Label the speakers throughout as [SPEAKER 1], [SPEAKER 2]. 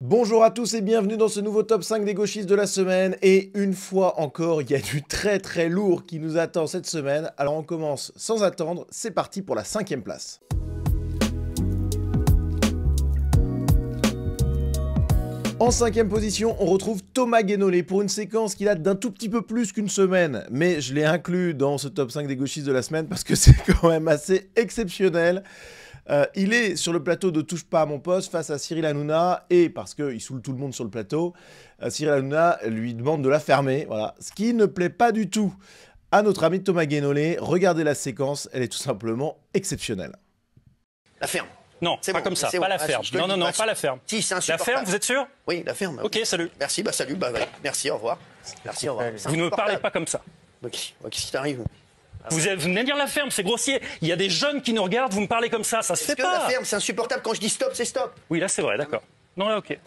[SPEAKER 1] Bonjour à tous et bienvenue dans ce nouveau top 5 des gauchistes de la semaine. Et une fois encore, il y a du très lourd qui nous attend cette semaine. Alors on commence sans attendre, c'est parti pour la 5e place. En 5e position, on retrouve Thomas Guénolé pour une séquence qui date d'un tout petit peu plus qu'une semaine. Mais je l'ai inclus dans ce top 5 des gauchistes de la semaine parce que c'est quand même assez exceptionnel. Il est sur le plateau de Touche pas à mon poste face à Cyril Hanouna et parce qu'il saoule tout le monde sur le plateau, Cyril Hanouna lui demande de la fermer, voilà. Ce qui ne plaît pas du tout à notre ami Thomas Guénolé. Regardez la séquence, elle est tout simplement exceptionnelle.
[SPEAKER 2] La ferme.
[SPEAKER 3] Non, pas
[SPEAKER 2] bon,
[SPEAKER 3] comme ça,
[SPEAKER 2] pas
[SPEAKER 3] bon. La ferme. Non, pas la ferme.
[SPEAKER 2] Si, c'est
[SPEAKER 3] la
[SPEAKER 2] insupportable.
[SPEAKER 3] ferme, vous êtes sûr?
[SPEAKER 2] Oui, la ferme.
[SPEAKER 3] Ok, salut.
[SPEAKER 2] Merci, salut, merci, au revoir. Merci, au revoir.
[SPEAKER 3] Vous ne me parlez pas comme ça.
[SPEAKER 2] Qu'est-ce qui t'arrive?
[SPEAKER 3] Vous venez de dire la ferme, c'est grossier. Il y a des jeunes qui nous regardent, vous me parlez comme ça se fait pas.
[SPEAKER 2] La ferme, c'est insupportable. Quand je dis stop, c'est stop.
[SPEAKER 3] Oui, là c'est vrai, d'accord. Non, là ok.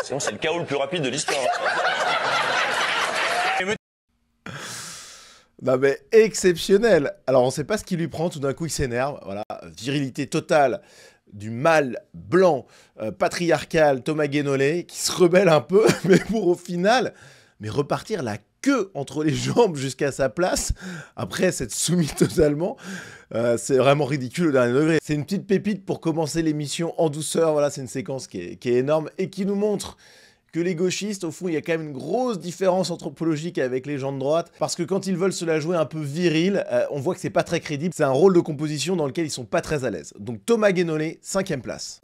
[SPEAKER 4] Sinon, c'est le chaos le plus rapide de l'histoire.
[SPEAKER 1] Non mais exceptionnel. Alors on sait pas ce qui lui prend, tout d'un coup il s'énerve, voilà, virilité totale du mâle blanc patriarcal Thomas Guénolé qui se rebelle un peu, mais pour au final, repartir la queue entre les jambes jusqu'à sa place, après s'être soumis totalement, c'est vraiment ridicule au dernier degré. C'est une petite pépite pour commencer l'émission en douceur, voilà, c'est une séquence qui est énorme et qui nous montre que les gauchistes, au fond, il y a quand même une grosse différence anthropologique avec les gens de droite, parce que quand ils veulent se la jouer un peu viril, on voit que c'est pas très crédible, c'est un rôle de composition dans lequel ils sont pas très à l'aise. Donc Thomas Guénolé, 5e place.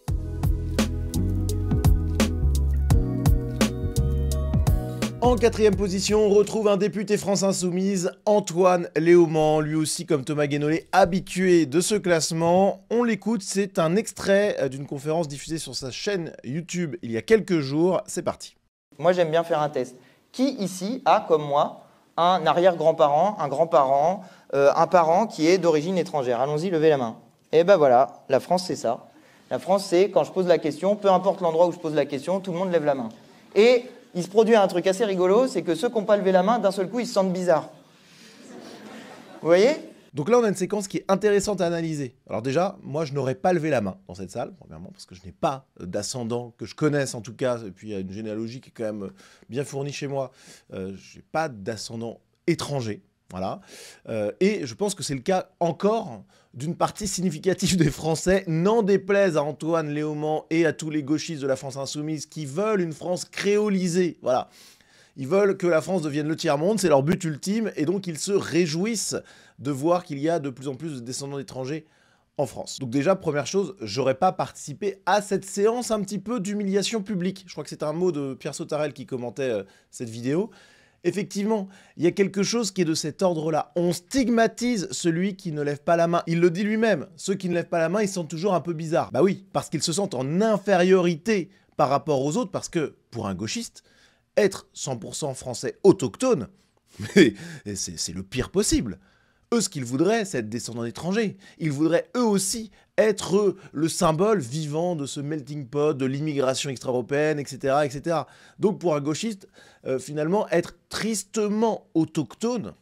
[SPEAKER 1] En 4e position, on retrouve un député France Insoumise, Antoine Léaumont, lui aussi comme Thomas Guénolé, habitué de ce classement. On l'écoute, c'est un extrait d'une conférence diffusée sur sa chaîne YouTube il y a quelques jours. C'est parti.
[SPEAKER 5] Moi, j'aime bien faire un test. Qui ici a, comme moi, un arrière-grand-parent, un grand-parent, un parent qui est d'origine étrangère? Allons-y, levez la main. Et ben voilà, la France, c'est ça. La France, c'est quand je pose la question, peu importe l'endroit où je pose la question, tout le monde lève la main. Et il se produit un truc assez rigolo, c'est que ceux qui n'ont pas levé la main, d'un seul coup, ils se sentent bizarres. Vous voyez?
[SPEAKER 1] Donc là, on a une séquence qui est intéressante à analyser. Alors déjà, moi, je n'aurais pas levé la main dans cette salle, premièrement, parce que je n'ai pas d'ascendant, que je connaisse en tout cas, et puis il y a une généalogie qui est quand même bien fournie chez moi. Je n'ai pas d'ascendant étranger, voilà. Et je pense que c'est le cas encore d'une partie significative des Français, n'en déplaise à Antoine Léaumont et à tous les gauchistes de la France Insoumise qui veulent une France créolisée, voilà. Ils veulent que la France devienne le tiers-monde, c'est leur but ultime, et donc ils se réjouissent de voir qu'il y a de plus en plus de descendants d'étrangers en France. Donc déjà, première chose, j'aurais pas participé à cette séance un petit peu d'humiliation publique. Je crois que c'est un mot de Pierre Sautarel qui commentait cette vidéo. Effectivement, il y a quelque chose qui est de cet ordre-là. On stigmatise celui qui ne lève pas la main. Il le dit lui-même, ceux qui ne lèvent pas la main, ils se sentent toujours un peu bizarres. Bah oui, parce qu'ils se sentent en infériorité par rapport aux autres, parce que, pour un gauchiste, être 100% français autochtone, c'est le pire possible. Eux, ce qu'ils voudraient, c'est être descendants d'étrangers. Ils voudraient, eux aussi, être le symbole vivant de ce melting pot, de l'immigration extra-européenne, etc., etc. Donc, pour un gauchiste, finalement, être tristement autochtone,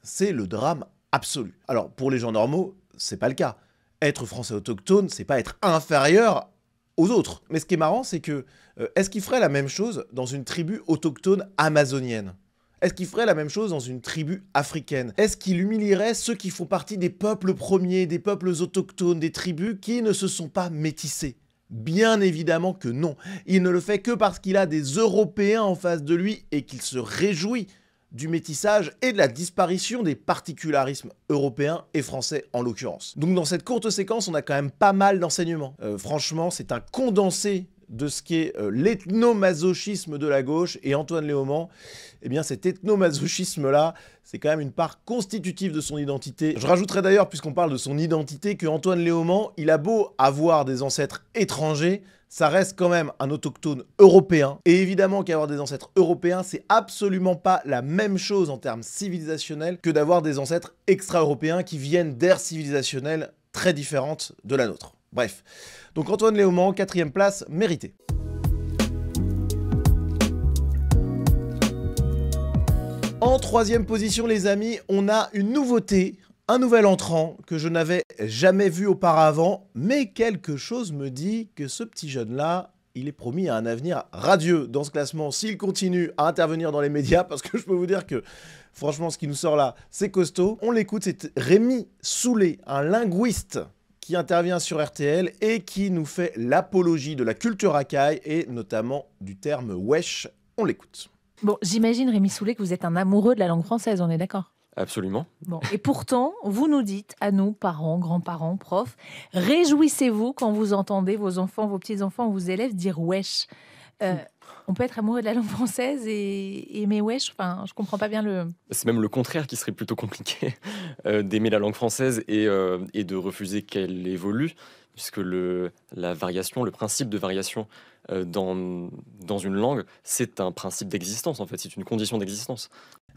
[SPEAKER 1] c'est le drame absolu. Alors, pour les gens normaux, c'est pas le cas. Être français autochtone, c'est pas être inférieur aux autres. Mais ce qui est marrant, c'est que, est-ce qu'ils feraient la même chose dans une tribu autochtone amazonienne ? Est-ce qu'il ferait la même chose dans une tribu africaine? Est-ce qu'il humilierait ceux qui font partie des peuples premiers, des peuples autochtones, des tribus qui ne se sont pas métissés? Bien évidemment que non. Il ne le fait que parce qu'il a des Européens en face de lui et qu'il se réjouit du métissage et de la disparition des particularismes européens et français en l'occurrence. Donc dans cette courte séquence, on a quand même pas mal d'enseignements. Franchement, c'est un condensé de ce qu'est l'ethnomasochisme de la gauche, et Antoine Léaumont, eh bien cet ethnomasochisme-là, c'est quand même une part constitutive de son identité. Je rajouterais d'ailleurs, puisqu'on parle de son identité, que Antoine Léaumont, il a beau avoir des ancêtres étrangers, ça reste quand même un autochtone européen. Et évidemment qu'avoir des ancêtres européens, c'est absolument pas la même chose en termes civilisationnels que d'avoir des ancêtres extra-européens qui viennent d'ères civilisationnelles très différentes de la nôtre. Bref, donc Antoine Léaumont, 4e place, mérité. En 3e position, les amis, on a une nouveauté Un nouvel entrant que je n'avais jamais vu auparavant, mais quelque chose me dit que ce petit jeune-là, il est promis à un avenir radieux dans ce classement s'il continue à intervenir dans les médias, parce que je peux vous dire que, franchement, ce qui nous sort là, c'est costaud. On l'écoute, c'est Rémi Soulet, un linguiste qui intervient sur RTL et qui nous fait l'apologie de la culture racaille et notamment du terme « wesh ». On l'écoute.
[SPEAKER 6] Bon, j'imagine, Rémi Soulet, que vous êtes un amoureux de la langue française, on est d'accord ?
[SPEAKER 7] Absolument.
[SPEAKER 6] Bon. Et pourtant, vous nous dites, à nous, parents, grands-parents, profs, réjouissez-vous quand vous entendez vos enfants, vos petits-enfants, vos élèves dire « wesh ». On peut être amoureux de la langue française et aimer wesh. Enfin, je comprends pas bien le...
[SPEAKER 7] C'est même le contraire qui serait plutôt compliqué, d'aimer la langue française et de refuser qu'elle évolue, puisque la variation, le principe de variation dans une langue, c'est un principe d'existence, en fait, c'est une condition d'existence.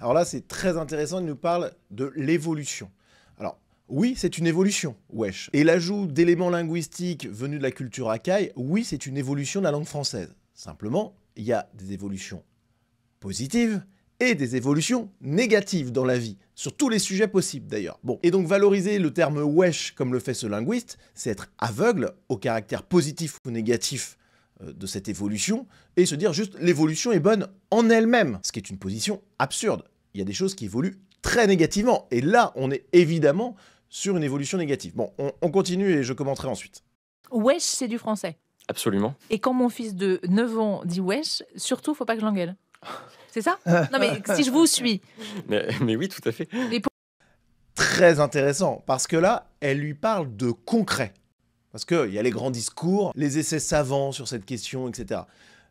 [SPEAKER 1] Alors là, c'est très intéressant, il nous parle de l'évolution. Alors, oui, c'est une évolution, wesh. Et l'ajout d'éléments linguistiques venus de la culture racaille, oui, c'est une évolution de la langue française. Simplement, il y a des évolutions positives et des évolutions négatives dans la vie, sur tous les sujets possibles d'ailleurs. Bon, et donc valoriser le terme wesh comme le fait ce linguiste, c'est être aveugle au caractère positif ou négatif de cette évolution et se dire juste l'évolution est bonne en elle-même, ce qui est une position absurde. Il y a des choses qui évoluent très négativement et là, on est évidemment sur une évolution négative. Bon, on continue et je commenterai ensuite.
[SPEAKER 6] Wesh, c'est du français.
[SPEAKER 7] Absolument.
[SPEAKER 6] Et quand mon fils de 9 ans dit wesh, surtout, faut pas que je l'engueule. C'est ça ? Non, mais si je vous suis.
[SPEAKER 7] Mais oui, tout à fait.
[SPEAKER 1] Très intéressant, parce que là, elle lui parle de concret. Parce qu'il y a les grands discours, les essais savants sur cette question, etc.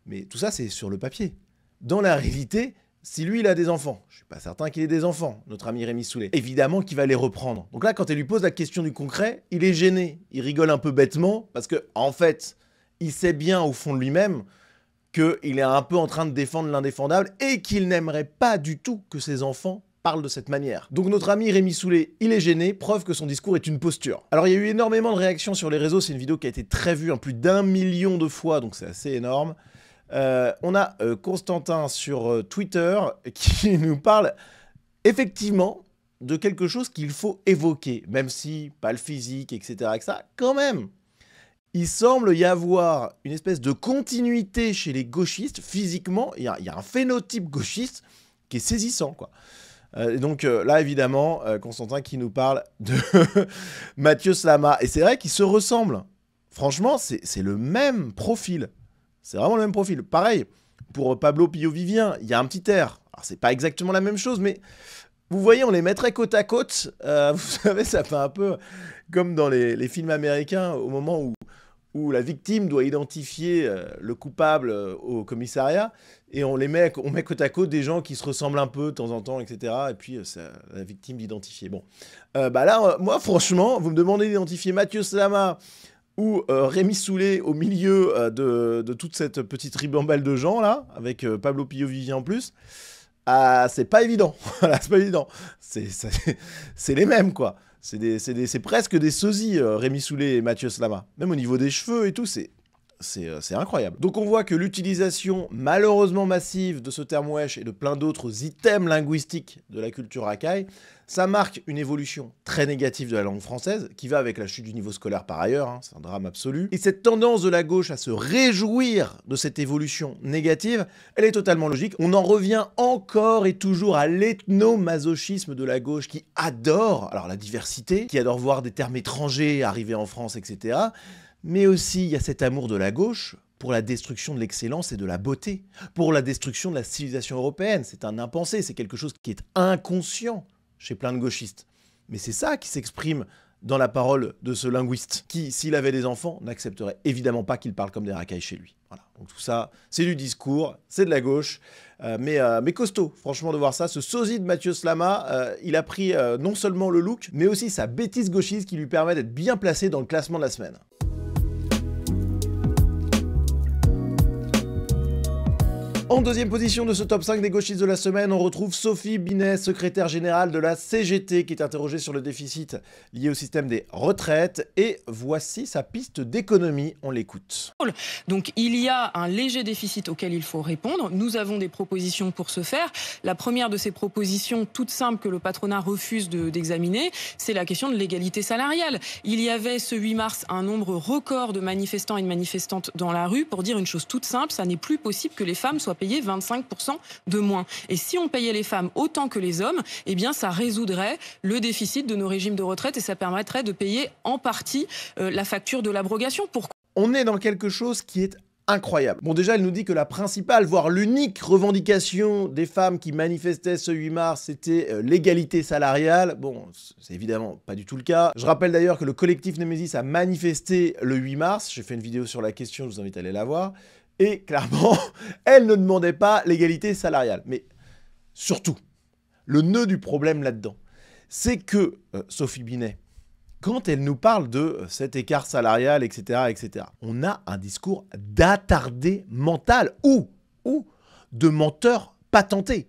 [SPEAKER 1] Mais tout ça, c'est sur le papier. Dans la réalité, si lui, il a des enfants, je suis pas certain qu'il ait des enfants, notre ami Rémi Soulet, évidemment qu'il va les reprendre. Donc là, quand elle lui pose la question du concret, il est gêné. Il rigole un peu bêtement, parce que en fait, il sait bien au fond de lui-même qu'il est un peu en train de défendre l'indéfendable et qu'il n'aimerait pas du tout que ses enfants parlent de cette manière. Donc notre ami Rémi Soulet, il est gêné, preuve que son discours est une posture. Alors il y a eu énormément de réactions sur les réseaux, c'est une vidéo qui a été très vue, plus d'1 million de fois, donc c'est assez énorme. On a Constantin sur Twitter qui nous parle effectivement de quelque chose qu'il faut évoquer, même si pas le physique, etc. quand même. Il semble y avoir une espèce de continuité chez les gauchistes. Physiquement, il y a un phénotype gauchiste qui est saisissant, quoi. Et donc là, évidemment, Constantin qui nous parle de Mathieu Slama. Et c'est vrai qu'ils se ressemblent. Franchement, c'est le même profil. C'est vraiment le même profil. Pareil, pour Pablo Pio-Vivien, il y a un petit air. Alors, c'est pas exactement la même chose, mais vous voyez, on les mettrait côte à côte. Vous savez, ça fait un peu comme dans les films américains, au moment où la victime doit identifier le coupable au commissariat, et on met côte à côte des gens qui se ressemblent un peu de temps en temps, etc. Et puis, c'est à la victime d'identifier. Bon, là, moi, franchement, vous me demandez d'identifier Mathieu Slama ou Rémi Soulet au milieu de toute cette petite ribambelle de gens, là, avec Pablo Pio-Vivien en plus. C'est pas évident. Voilà, c'est pas évident. C'est les mêmes, quoi. C'est presque des sosies, Rémi Soulet et Mathieu Slama. Même au niveau des cheveux et tout, c'est incroyable. Donc on voit que l'utilisation malheureusement massive de ce terme wesh et de plein d'autres items linguistiques de la culture racaille, ça marque une évolution très négative de la langue française, qui va avec la chute du niveau scolaire par ailleurs, hein, c'est un drame absolu. Et cette tendance de la gauche à se réjouir de cette évolution négative, elle est totalement logique. On en revient encore et toujours à l'ethnomasochisme de la gauche qui adore, alors la diversité, qui adore voir des termes étrangers arriver en France, etc. Mais aussi, il y a cet amour de la gauche pour la destruction de l'excellence et de la beauté, pour la destruction de la civilisation européenne. C'est un impensé, c'est quelque chose qui est inconscient chez plein de gauchistes. Mais c'est ça qui s'exprime dans la parole de ce linguiste, qui, s'il avait des enfants, n'accepterait évidemment pas qu'il parle comme des racailles chez lui. Voilà. Donc tout ça, c'est du discours, c'est de la gauche, mais costaud, franchement, de voir ça. Ce sosie de Mathieu Slama, il a pris non seulement le look, mais aussi sa bêtise gauchiste qui lui permet d'être bien placé dans le classement de la semaine. En deuxième position de ce top 5 des gauchistes de la semaine, on retrouve Sophie Binet, secrétaire générale de la CGT, qui est interrogée sur le déficit lié au système des retraites. Et voici sa piste d'économie, on l'écoute.
[SPEAKER 8] Donc il y a un léger déficit auquel il faut répondre. Nous avons des propositions pour ce faire. La première de ces propositions, toute simple, que le patronat refuse d'examiner, c'est la question de l'égalité salariale. Il y avait ce 8 mars un nombre record de manifestants et de manifestantes dans la rue pour dire une chose toute simple, ça n'est plus possible que les femmes soient payées 25% de moins. Et si on payait les femmes autant que les hommes, eh bien ça résoudrait le déficit de nos régimes de retraite et ça permettrait de payer en partie la facture de l'abrogation. Pourquoi ?
[SPEAKER 1] On est dans quelque chose qui est incroyable. Bon, déjà, elle nous dit que la principale, voire l'unique revendication des femmes qui manifestaient ce 8 mars, c'était l'égalité salariale. Bon, c'est évidemment pas du tout le cas. Je rappelle d'ailleurs que le collectif Némésis a manifesté le 8 mars. J'ai fait une vidéo sur la question, je vous invite à aller la voir. Et clairement, elle ne demandait pas l'égalité salariale. Mais surtout, le nœud du problème là-dedans, c'est que Sophie Binet, quand elle nous parle de cet écart salarial, etc., etc., on a un discours d'attardé mental ou de menteur patenté.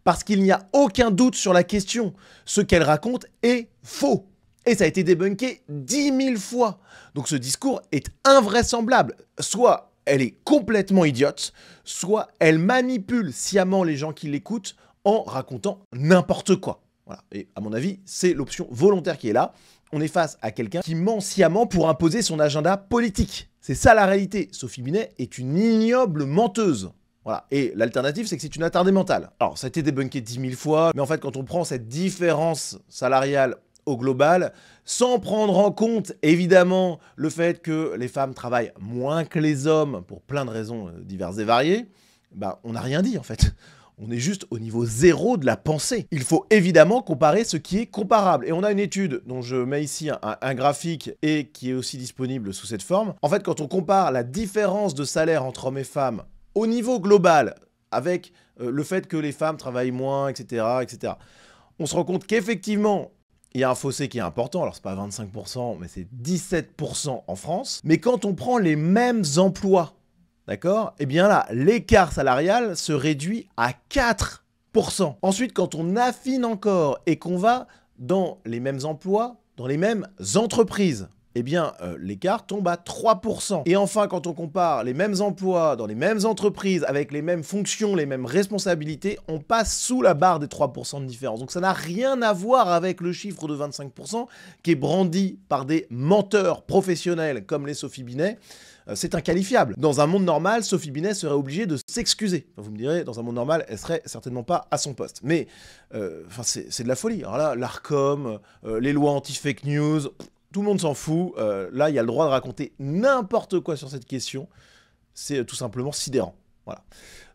[SPEAKER 1] Parce qu'il n'y a aucun doute sur la question. Ce qu'elle raconte est faux. Et ça a été débunké 10 000 fois. Donc ce discours est invraisemblable. Soit elle est complètement idiote, soit elle manipule sciemment les gens qui l'écoutent en racontant n'importe quoi. Voilà. Et à mon avis, c'est l'option volontaire qui est là. On est face à quelqu'un qui ment sciemment pour imposer son agenda politique. C'est ça la réalité. Sophie Binet est une ignoble menteuse. Voilà. Et l'alternative, c'est que c'est une attardée mentale. Alors, ça a été débunké 10 000 fois, mais en fait, quand on prend cette différence salariale au global, sans prendre en compte, évidemment, le fait que les femmes travaillent moins que les hommes, pour plein de raisons diverses et variées, bah, on n'a rien dit, en fait. On est juste au niveau zéro de la pensée. Il faut évidemment comparer ce qui est comparable. Et on a une étude dont je mets ici un graphique et qui est aussi disponible sous cette forme. En fait, quand on compare la différence de salaire entre hommes et femmes au niveau global, avec le fait que les femmes travaillent moins, etc., etc., on se rend compte qu'effectivement, il y a un fossé qui est important. Alors, c'est pas 25%, mais c'est 17% en France. Mais quand on prend les mêmes emplois, d'accord? Eh bien là, l'écart salarial se réduit à 4%. Ensuite, quand on affine encore et qu'on va dans les mêmes emplois, dans les mêmes entreprises, eh bien l'écart tombe à 3%. Et enfin, quand on compare les mêmes emplois dans les mêmes entreprises avec les mêmes fonctions, les mêmes responsabilités, on passe sous la barre des 3% de différence. Donc ça n'a rien à voir avec le chiffre de 25% qui est brandi par des menteurs professionnels comme les Sophie Binet. C'est inqualifiable. Dans un monde normal, Sophie Binet serait obligée de s'excuser. Enfin, vous me direz, dans un monde normal, elle serait certainement pas à son poste. Mais c'est de la folie. Alors là, l'ARCOM, les lois anti-fake news, tout le monde s'en fout. Là, il y a le droit de raconter n'importe quoi sur cette question. C'est tout simplement sidérant. Voilà.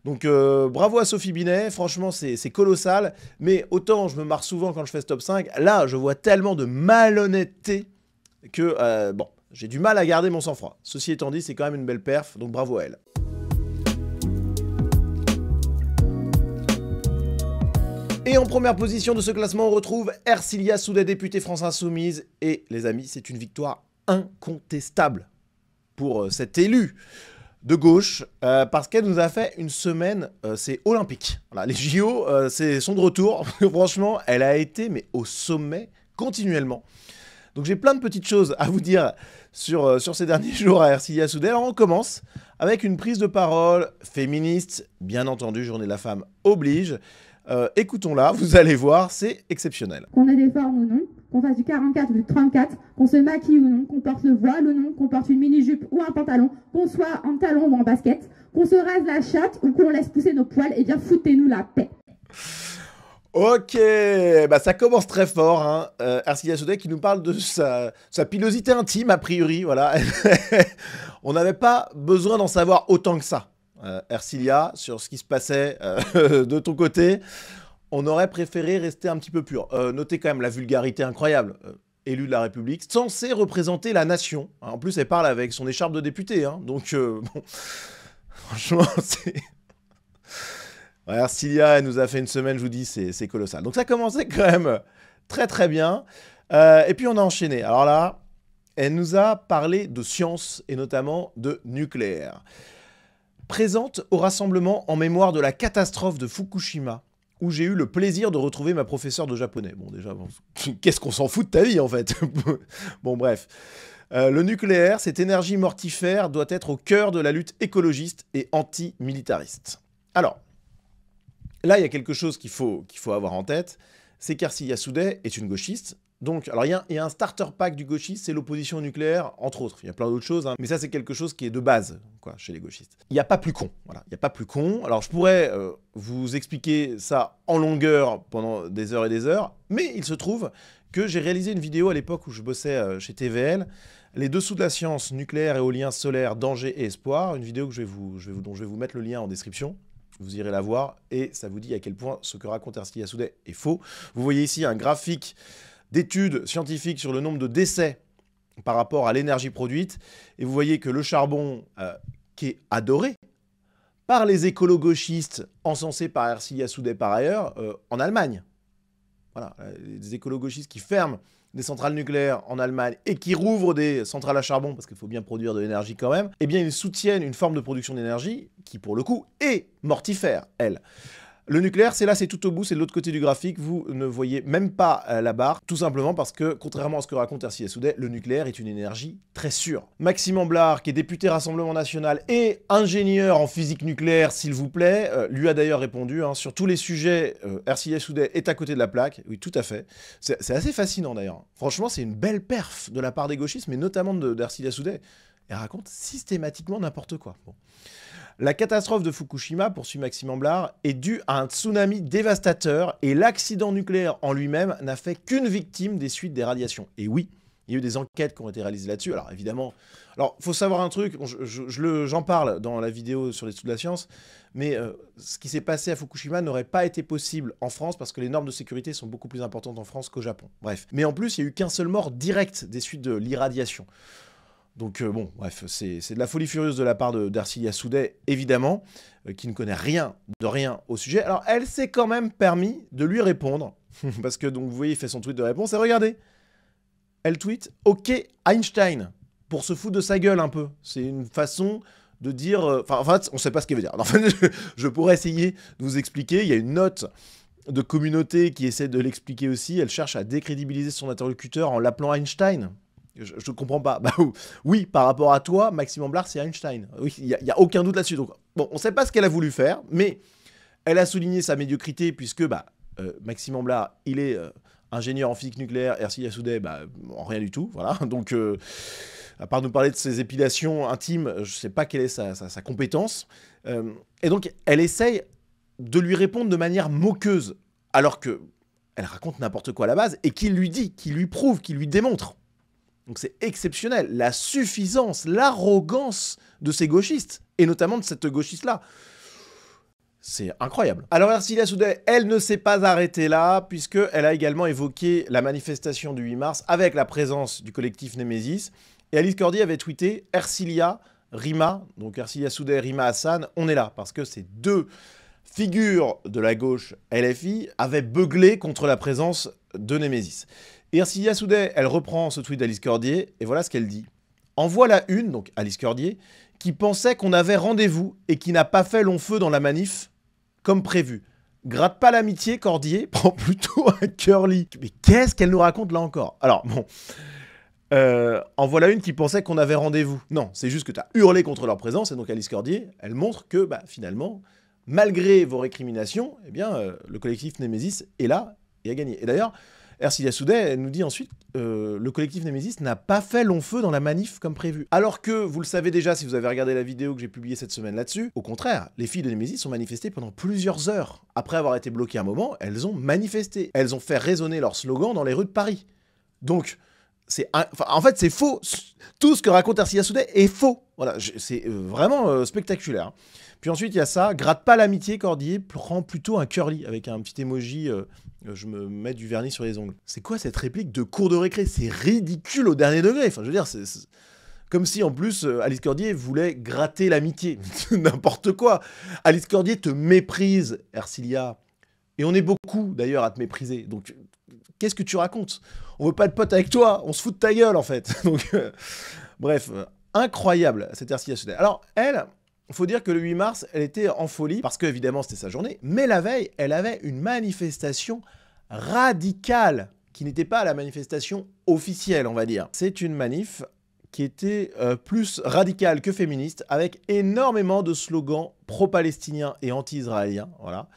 [SPEAKER 1] Donc bravo à Sophie Binet, franchement c'est colossal. Mais autant je me marre souvent quand je fais ce top 5, là je vois tellement de malhonnêteté que bon, j'ai du mal à garder mon sang-froid. Ceci étant dit, c'est quand même une belle perf, donc bravo à elle. Et en première position de ce classement, on retrouve Ercilia Soudet, députée France Insoumise. Et les amis, c'est une victoire incontestable pour cette élue de gauche, parce qu'elle nous a fait une semaine, c'est olympique. Voilà, les JO, c'est son de retour. Franchement, elle a été mais au sommet continuellement. Donc j'ai plein de petites choses à vous dire sur ces derniers jours à Ercilia Soudet. Alors on commence avec une prise de parole féministe, bien entendu, Journée de la femme oblige. Écoutons-la, vous allez voir, c'est exceptionnel.
[SPEAKER 9] Qu'on ait des formes ou non, qu'on fasse du 44 ou du 34, qu'on se maquille ou non, qu'on porte le voile ou non, qu'on porte une mini-jupe ou un pantalon, qu'on soit en talon ou en basket, qu'on se rase la chatte ou qu'on laisse pousser nos poils, et bien foutez-nous la paix.
[SPEAKER 1] Ok, bah ça commence très fort, hein. Ercilia Soudet qui nous parle de sa pilosité intime, a priori, voilà. On n'avait pas besoin d'en savoir autant que ça. Ercilia, sur ce qui se passait de ton côté, on aurait préféré rester un petit peu pur. Notez quand même la vulgarité incroyable. Élue de la République, censée représenter la nation. En plus, elle parle avec son écharpe de député, hein. Donc, bon, franchement, c'est... Ouais, Ercilia, elle nous a fait une semaine, je vous dis, c'est colossal. Donc ça commençait quand même très très bien. Et puis on a enchaîné. Alors là, elle nous a parlé de science et notamment de nucléaire. Présente au rassemblement en mémoire de la catastrophe de Fukushima, où j'ai eu le plaisir de retrouver ma professeure de japonais. Bon, déjà, bon, qu'est-ce qu'on s'en fout de ta vie, en fait? Bon, bref. Le nucléaire, cette énergie mortifère, doit être au cœur de la lutte écologiste et anti-militariste. Alors, là, il y a quelque chose qu'il faut avoir en tête, c'est qu'Hersi Yasuda est une gauchiste. Donc, alors il y a un starter pack du gauchiste, c'est l'opposition au nucléaire, entre autres. Il y a plein d'autres choses, hein, mais ça c'est quelque chose qui est de base, quoi, chez les gauchistes. Il n'y a pas plus con, voilà, il n'y a pas plus con. Alors je pourrais vous expliquer ça en longueur pendant des heures et des heures, mais il se trouve que j'ai réalisé une vidéo à l'époque où je bossais chez TVL, les dessous de la science, nucléaire, éolien, solaire, danger et espoir, une vidéo que dont je vais vous mettre le lien en description. Vous irez la voir et ça vous dit à quel point ce que raconte Hersi Yasuda est faux. Vous voyez ici un graphique d'études scientifiques sur le nombre de décès par rapport à l'énergie produite. Et vous voyez que le charbon, qui est adoré par les écolo-gauchistes, encensés par Hersi Yasuda par ailleurs, en Allemagne. Voilà, les écolo-gauchistes qui ferment des centrales nucléaires en Allemagne et qui rouvrent des centrales à charbon, parce qu'il faut bien produire de l'énergie quand même, eh bien ils soutiennent une forme de production d'énergie qui, pour le coup, est mortifère, elle. Le nucléaire, c'est là, c'est tout au bout, c'est de l'autre côté du graphique, vous ne voyez même pas la barre, tout simplement parce que, contrairement à ce que raconte Hersi Yasuda, le nucléaire est une énergie très sûre. Maxime Amblard, qui est député Rassemblement National et ingénieur en physique nucléaire, s'il vous plaît, lui a d'ailleurs répondu, hein, sur tous les sujets, Hersi Yasuda est à côté de la plaque, oui, tout à fait. C'est assez fascinant d'ailleurs. Franchement, c'est une belle perf de la part des gauchistes, mais notamment d'Hersi Yasuda. Elle raconte systématiquement n'importe quoi. Bon. La catastrophe de Fukushima, poursuit Maxime Amblard, est due à un tsunami dévastateur et l'accident nucléaire en lui-même n'a fait qu'une victime des suites des radiations. Et oui, il y a eu des enquêtes qui ont été réalisées là-dessus. Alors évidemment, faut savoir un truc, j'en parle dans la vidéo sur les dessous de la science, mais ce qui s'est passé à Fukushima n'aurait pas été possible en France parce que les normes de sécurité sont beaucoup plus importantes en France qu'au Japon. Bref. Mais en plus, il n'y a eu qu'un seul mort direct des suites de l'irradiation. Donc bon, bref, c'est de la folie furieuse de la part d'Hersi Yasuda, évidemment, qui ne connaît rien de rien au sujet. Alors elle s'est quand même permis de lui répondre, parce que donc vous voyez, il fait son tweet de réponse, et regardez, elle tweet « Ok Einstein », pour se foutre de sa gueule un peu. C'est une façon de dire... en fait, on ne sait pas ce qu'elle veut dire. En fait, je pourrais essayer de vous expliquer, il y a une note de communauté qui essaie de l'expliquer aussi, elle cherche à décrédibiliser son interlocuteur en l'appelant Einstein. Je ne comprends pas. Bah, oui, par rapport à toi, Maxime Amblard, c'est Einstein. Oui, il n'y a aucun doute là-dessus. Donc, bon, on ne sait pas ce qu'elle a voulu faire, mais elle a souligné sa médiocrité puisque Maxime Amblard, il est ingénieur en physique nucléaire, Hersi Yasuda, en rien du tout. Voilà. Donc, à part nous parler de ses épilations intimes, je ne sais pas quelle est sa compétence. Et donc, elle essaye de lui répondre de manière moqueuse, alors que elle raconte n'importe quoi à la base, et qu'il lui dit, qu'il lui prouve, qu'il lui démontre. Donc c'est exceptionnel, la suffisance, l'arrogance de ces gauchistes, et notamment de cette gauchiste-là. C'est incroyable. Alors Hersi Yasuda, elle ne s'est pas arrêtée là, puisqu'elle a également évoqué la manifestation du 8 mars avec la présence du collectif Némésis, et Alice Cordier avait tweeté « Hersilia, Rima », donc Hersi Yasuda et Rima Hassan, on est là, parce que ces deux figures de la gauche LFI avaient beuglé contre la présence de Némésis. Et Hersi Yasuda, elle reprend ce tweet d'Alice Cordier, et voilà ce qu'elle dit. En voilà une, donc Alice Cordier, qui pensait qu'on avait rendez-vous et qui n'a pas fait long feu dans la manif, comme prévu. Gratte pas l'amitié, Cordier, prends plutôt un curly. Mais qu'est-ce qu'elle nous raconte là encore? Alors, bon, en voilà une qui pensait qu'on avait rendez-vous. Non, c'est juste que tu as hurlé contre leur présence, et donc Alice Cordier, elle montre que, finalement, malgré vos récriminations, eh bien, le collectif Némésis est là et a gagné. Et d'ailleurs, Hersi Yasuda, elle nous dit ensuite le collectif Némésis n'a pas fait long feu dans la manif comme prévu. Alors que, vous le savez déjà si vous avez regardé la vidéo que j'ai publiée cette semaine là-dessus, au contraire, les filles de Némésis ont manifesté pendant plusieurs heures. Après avoir été bloquées un moment, elles ont manifesté. Elles ont fait résonner leur slogan dans les rues de Paris. Donc, en fait, c'est faux. Tout ce que raconte Hersi Yasuda est faux. Voilà, c'est vraiment spectaculaire. Puis ensuite, il y a ça, gratte pas l'amitié, Cordier, prends plutôt un curly, avec un petit emoji, je me mets du vernis sur les ongles. C'est quoi cette réplique de cours de récré? C'est ridicule au dernier degré. Enfin, je veux dire, c'est comme si en plus, Alice Cordier voulait gratter l'amitié. N'importe quoi. Alice Cordier te méprise, Hersilia. Et on est beaucoup, d'ailleurs, à te mépriser. Donc, qu'est-ce que tu racontes? On veut pas être pote avec toi, on se fout de ta gueule, en fait. Donc, bref, incroyable, cette Hersi Yasuda. Alors, elle Il faut dire que le 8 mars, elle était en folie, parce qu'évidemment c'était sa journée, mais la veille, elle avait une manifestation radicale, qui n'était pas la manifestation officielle, on va dire. C'est une manif qui était plus radicale que féministe, avec énormément de slogans pro-palestiniens et anti-israéliens, voilà.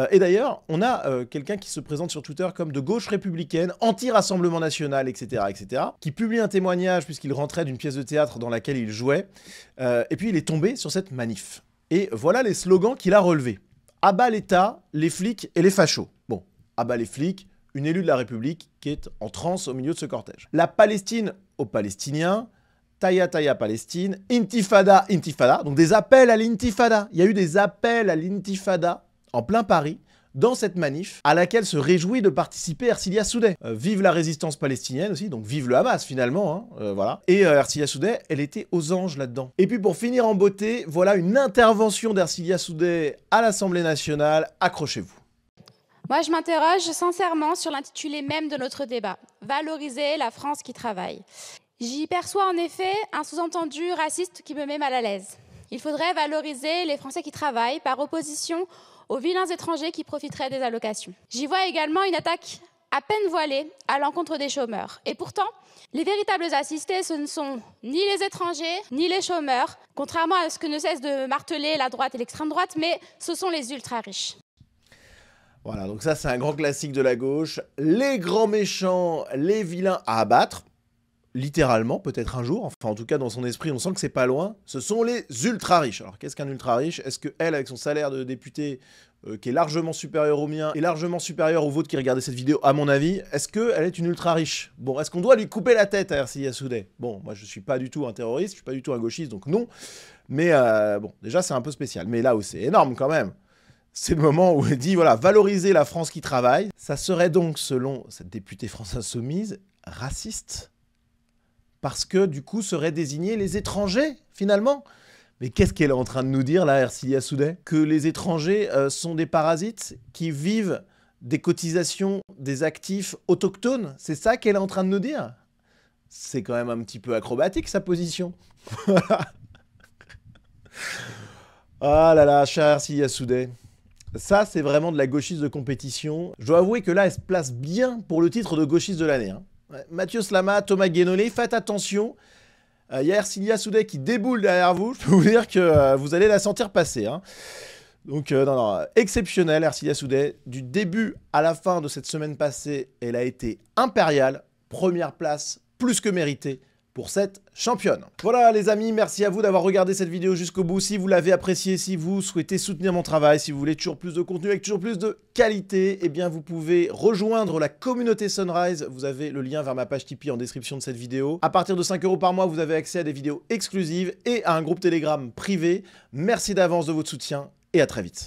[SPEAKER 1] Et d'ailleurs, on a quelqu'un qui se présente sur Twitter comme de gauche républicaine, anti-Rassemblement National, etc., etc., qui publie un témoignage puisqu'il rentrait d'une pièce de théâtre dans laquelle il jouait, et puis il est tombé sur cette manif. Et voilà les slogans qu'il a relevés. À bas l'État, les flics et les fachos. Bon, à bas les flics, une élue de la République qui est en transe au milieu de ce cortège. La Palestine aux Palestiniens, Taya Taya Palestine, Intifada Intifada, donc des appels à l'intifada. Il y a eu des appels à l'intifada en plein Paris, dans cette manif, à laquelle se réjouit de participer Ercilia Soudeh. Vive la résistance palestinienne aussi, donc vive le Hamas finalement, hein, voilà. Et Ercilia Soudeh, elle était aux anges là-dedans. Et puis pour finir en beauté, voilà une intervention d'Ercilia Soudeh à l'Assemblée nationale, accrochez-vous.
[SPEAKER 10] Moi, je m'interroge sincèrement sur l'intitulé même de notre débat, valoriser la France qui travaille. J'y perçois en effet un sous-entendu raciste qui me met mal à l'aise. Il faudrait valoriser les Français qui travaillent par opposition aux vilains étrangers qui profiteraient des allocations. J'y vois également une attaque à peine voilée à l'encontre des chômeurs. Et pourtant, les véritables assistés, ce ne sont ni les étrangers, ni les chômeurs, contrairement à ce que ne cesse de marteler la droite et l'extrême droite, mais ce sont les ultra-riches.
[SPEAKER 1] Voilà, donc ça c'est un grand classique de la gauche. Les grands méchants, les vilains à abattre. Littéralement, peut-être un jour, enfin en tout cas dans son esprit, on sent que c'est pas loin, ce sont les ultra-riches. Alors qu'est-ce qu'un ultra-riche? Est-ce qu'elle, avec son salaire de députée, qui est largement supérieur au mien, et largement supérieur au vôtre qui regardait cette vidéo, à mon avis, est-ce qu'elle est une ultra-riche? Bon, est-ce qu'on doit lui couper la tête à Ercilia Soudeh? Bon, moi je suis pas du tout un terroriste, je suis pas du tout un gauchiste, donc non. Mais bon, déjà c'est un peu spécial. Mais là où c'est énorme quand même, c'est le moment où elle dit, voilà, valoriser la France qui travaille. Ça serait donc, selon cette députée France Insoumise, raciste. Parce que, du coup, seraient désignés les étrangers, finalement. Mais qu'est-ce qu'elle est en train de nous dire, là, Ercilia Soudeh? Que les étrangers sont des parasites qui vivent des cotisations des actifs autochtones? C'est ça qu'elle est en train de nous dire? C'est quand même un petit peu acrobatique, sa position. Ah là là, chère Ercilia Soudeh. Ça, c'est vraiment de la gauchiste de compétition. Je dois avouer que là, elle se place bien pour le titre de gauchiste de l'année, hein. Mathieu Slama, Thomas Guénolé, faites attention. Il y a Ercilia Soudeh qui déboule derrière vous. Je peux vous dire que vous allez la sentir passer, hein. Donc, non, exceptionnel, Ercilia Soudeh. Du début à la fin de cette semaine passée, elle a été impériale. Première place, plus que méritée pour cette championne. Voilà les amis, merci à vous d'avoir regardé cette vidéo jusqu'au bout. Si vous l'avez appréciée, si vous souhaitez soutenir mon travail, si vous voulez toujours plus de contenu avec toujours plus de qualité, eh bien vous pouvez rejoindre la communauté Sunrise. Vous avez le lien vers ma page Tipeee en description de cette vidéo. À partir de 5 € par mois, vous avez accès à des vidéos exclusives et à un groupe Telegram privé. Merci d'avance de votre soutien et à très vite.